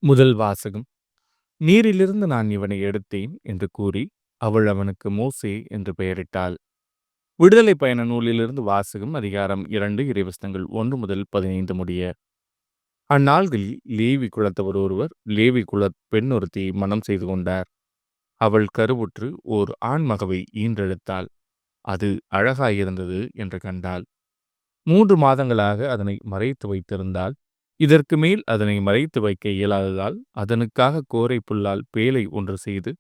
முதல் வாசகம். நீரிலிருந்து நான் இவனை எடுத்தேன் என்று கூறி அவள் அவனுக்கு மோசே என்று பெயரிட்டாள். விடுதலை பயண நூலிலிருந்து வாசகம். அதிகாரம் 2 இறைவசனங்கள் 1 முதல் 15 முடிய. அந்நாள்களில் லேவி குலத்தவர் ஒருவர் லேவி குல பெண் ஒருத்தியை மனம் செய்து கொண்டார். அவள் கருவுற்று ஓர் ஆண்மகவை ஈன்றெடுத்தாள். அது அழகாயிருந்தது என்று கண்டாள். 3 மாதங்களாக அதனை மறைத்து வைத்திருந்தாள். இதற்கு மேல் அதனை மறைத்து வைக்க இயலாததால் அதனுக்காக கோரை புல்லால் பேழை ஒன்று செய்து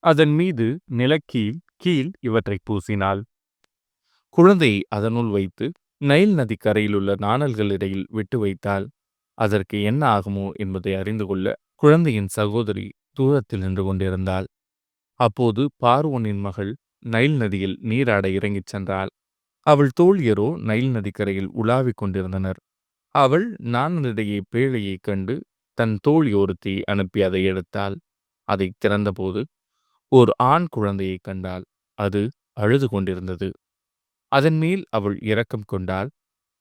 அதன் மீது நிலக்கீழ் கீழ் இவற்றை பூசினாள். குழந்தையை அதனுள் வைத்து நைல் நதி கரையிலுள்ள நாணல்கள் இடையில் விட்டு வைத்தாள். அதற்கு என்ன ஆகுமோ என்பதை அறிந்து கொள்ள குழந்தையின் சகோதரி தூரத்தில் நின்று கொண்டிருந்தாள். அப்போது பார்வோனின் மகள் நைல் நதியில் நீராட இறங்கிச் சென்றாள். அவள் தோழியரோ நைல் நதிக்கரையில் உலாவிக் கொண்டிருந்தனர். அவள் நாணலிடையே பேழையைக் கண்டு தன் தோழி ஒருத்தி அனுப்பி அதை எடுத்தாள். அதை திறந்தபோது ஓர் ஆண் குழந்தையைக் கண்டாள். அது அழுது கொண்டிருந்தது. அதன் மேல் அவள் இரக்கம் கொண்டாள்.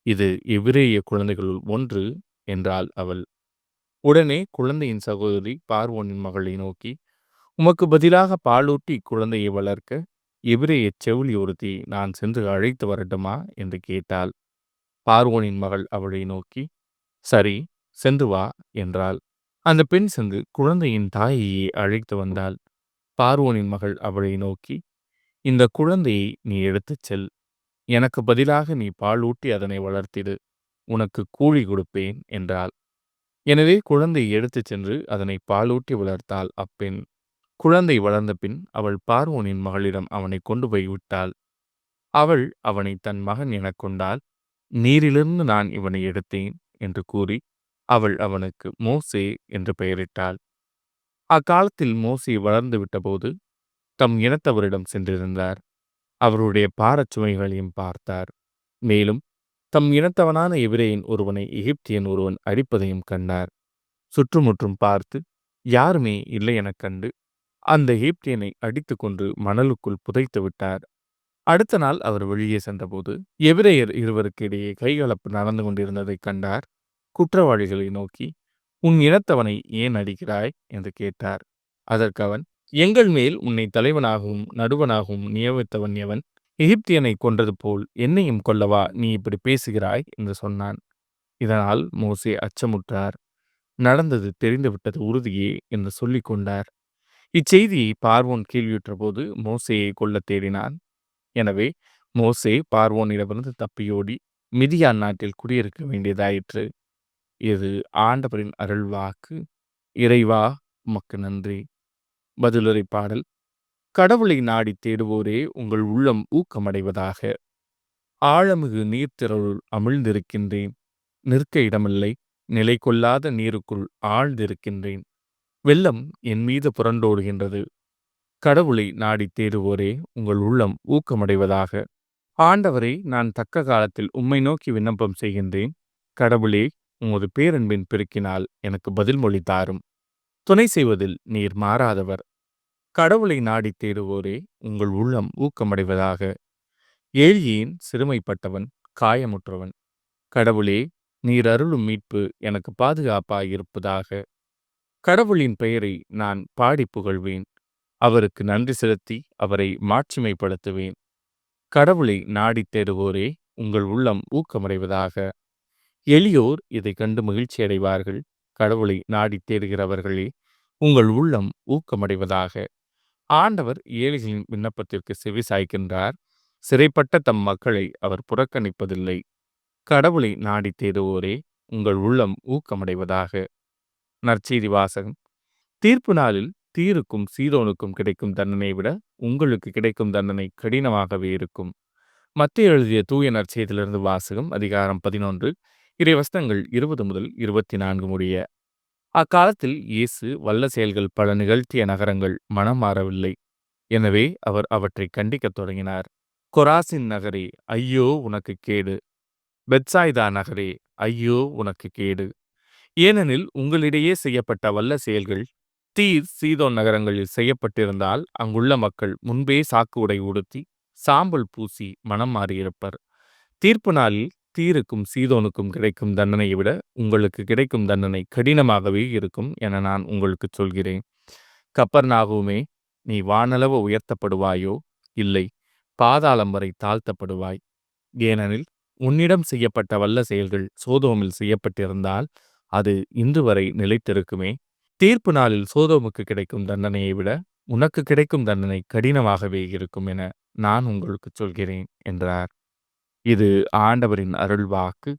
இது எபிரேய குழந்தைகளுள் ஒன்று என்றாள் அவள். உடனே குழந்தையின் சகோதரி பார்வோனின் மகளை நோக்கி, உமக்கு பதிலாக பாலூட்டி குழந்தையை வளர்க்க எபிரேய செவிலி ஒருத்தி நான் சென்று அழைத்து வரட்டுமா என்று கேட்டாள். பார்வோனின் மகள் அவளை நோக்கி, சரி, சென்று வா என்றாள். அந்த பெண் சென்று குழந்தையின் தாயையே அழைத்து வந்தாள். பார்வோனின் மகள் அவளை நோக்கி, இந்த குழந்தையை நீ எடுத்துச் செல். எனக்கு பதிலாக நீ பாலூட்டி அதனை வளர்த்திடு. உனக்கு கூலி கொடுப்பேன் என்றாள். எனவே குழந்தையை எடுத்துச் சென்று அதனை பாலூட்டி வளர்த்தாள் அப்பெண். குழந்தை வளர்ந்த பின் அவள் பார்வோனின் மகளிடம் அவனை கொண்டு போய் விட்டாள். அவள் அவனை தன் மகன் எனக் கொண்டாள். நீரிலிருந்து நான் இவனை எடுத்தேன் என்று கூறி அவள் அவனுக்கு மோசே என்று பெயரிட்டாள். அக்காலத்தில் மோசே வளர்ந்து விட்டபோது தம் இனத்தவரிடம் சென்றிருந்தார். அவருடைய பாரச் சுமைகளையும் பார்த்தார். மேலும் தம் இனத்தவனான எபிரேயன் ஒருவனை எகிப்தியன் ஒருவன் அடிப்பதையும் கண்டார். சுற்றுமுற்றும் பார்த்து யாருமே இல்லை எனக் கண்டு அந்த எகிப்தியனை அடித்து கொண்டு மணலுக்குள் புதைத்து விட்டார். அடுத்த நாள் அவர் வெளியே சென்றபோது எபிரேயர் இருவருக்கு இடையே கைகலப்பு நடந்து கொண்டிருந்ததைக் கண்டார். குற்றவாளிகளை நோக்கி, உன் இனத்தவனை ஏன் அடிக்கிறாய் என்று கேட்டார். அதற்கு அவன், எங்கள் மேல் உன்னை தலைவனாகவும் நடுவனாகவும் நியமித்தவன் எவன்? எகிப்தியனை கொன்றது போல் என்னையும் கொல்லவா நீ இப்படி பேசுகிறாய் என்று சொன்னான். இதனால் மோசே அச்சமுற்றார். நடந்தது தெரிந்துவிட்டது உறுதியே என்று சொல்லிக் கொண்டார். இச்செய்தியை பார்வோன் கேள்வியுற்ற போது மோசேயை கொல்ல தேடினான். எனவே மோசே பார்வோனிடமிருந்து தப்பியோடி மிதியான் நாட்டில் குடியிருக்க வேண்டியதாயிற்று. இது ஆண்டவரின் அருள்வாக்கு. இறைவா உமக்கு நன்றி. பதிலுரை பாடல். கடவுளை நாடி தேடுவோரே உங்கள் உள்ளம் ஊக்கமடைவதாக. ஆழமிகு நீர்த்திரளுள் அமிழ்ந்திருக்கின்றேன். நிற்க இடமில்லை, நிலை கொள்ளாத நீருக்குள் ஆழ்ந்திருக்கின்றேன். வெள்ளம் என் மீது புரண்டோடுகின்றது. கடவுளை நாடி தேடுவோரே உங்கள் உள்ளம் ஊக்கமடைவதாக. ஆண்டவரே, நான் தக்க காலத்தில் உம்மை நோக்கி விண்ணப்பம் செய்கின்றேன். கடவுளே, உமது பேரன்பின் பெருக்கினால் எனக்கு பதில் மொழி தாரும். துணை செய்வதில் நீர் மாறாதவர். கடவுளை நாடி தேடுவோரே உங்கள் உள்ளம் ஊக்கமடைவதாக. ஏழியேன் சிறுமைப்பட்டவன், காயமுற்றவன். கடவுளே, நீர் அருளும் மீட்பு எனக்கு பாதுகாப்பாயிருப்பதாக. கடவுளின் பெயரை நான் பாடி புகழ்வேன். அவருக்கு நன்றி செலுத்தி அவரை மாட்சிமைப்படுத்துவேன். கடவுளை நாடி தேடுவோரே உங்கள் உள்ளம் ஊக்கமடைவதாக. எளியோர் இதை கண்டு மகிழ்ச்சி அடைவார்கள். கடவுளை நாடி தேடுகிறவர்களே உங்கள் உள்ளம் ஊக்கமடைவதாக. ஆண்டவர் ஏழைகளின் விண்ணப்பத்திற்கு செவி சாய்க்கின்றார். சிறைப்பட்ட தம் மக்களை அவர் புறக்கணிப்பதில்லை. கடவுளை நாடி தேடுவோரே உங்கள் உள்ளம் ஊக்கமடைவதாக. நற்செய்தி வாசகம். தீர்ப்பு நாளில் தீருக்கும் சீதோனுக்கும் கிடைக்கும் தண்டனை விட உங்களுக்கு கிடைக்கும் தண்டனை கடினமாகவே இருக்கும். மத்தேயு எழுதிய தூய நற்செய்தியிலிருந்து வாசகம். அதிகாரம் 11 இறைவசனங்கள் 20 முதல் 24 முடிய. அக்காலத்தில் இயேசு வல்ல செயல்கள் பல நிகழ்த்திய நகரங்கள் மனம் மாறவில்லை. எனவே அவர் அவற்றை கண்டிக்கத் தொடங்கினார். கொராசின் நகரே, ஐயோ உனக்கு கேடு! பெத்சாய்தா நகரே, ஐயோ உனக்கு கேடு! ஏனெனில் உங்களிடையே செய்யப்பட்ட வல்ல செயல்கள் தீர் சீதோன் நகரங்களில் செய்யப்பட்டிருந்தால் அங்குள்ள மக்கள் முன்பே சாக்கு உடை உடுத்தி சாம்பல் பூசி மனம் மாறியிருப்பர். தீர்ப்பு நாளில் தீருக்கும் சீதோனுக்கும் கிடைக்கும் தண்டனையை விட உங்களுக்கு கிடைக்கும் தண்டனை கடினமாகவே இருக்கும் என நான் உங்களுக்கு சொல்கிறேன். கப்பர்நாகுமே, நீ வானளவு உயர்த்தப்படுவாயோ? இல்லை, பாதாளம் வரை தாழ்த்தப்படுவாய். ஏனெனில் உன்னிடம் செய்யப்பட்ட வல்ல செயல்கள் சோதோமில் செய்யப்பட்டிருந்தால் அது இன்று வரை நிலைத்திருக்குமே. தீர்ப்பு நாளில் சோதோமுக்கு கிடைக்கும் தண்டனையை விட உனக்கு கிடைக்கும் தண்டனை கடினமாகவே இருக்கும் என நான் உங்களுக்கு சொல்கிறேன் என்றார். இது ஆண்டவரின் அருள்வாக்கு.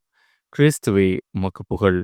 கிறிஸ்துவே உமக்கு புகழ்.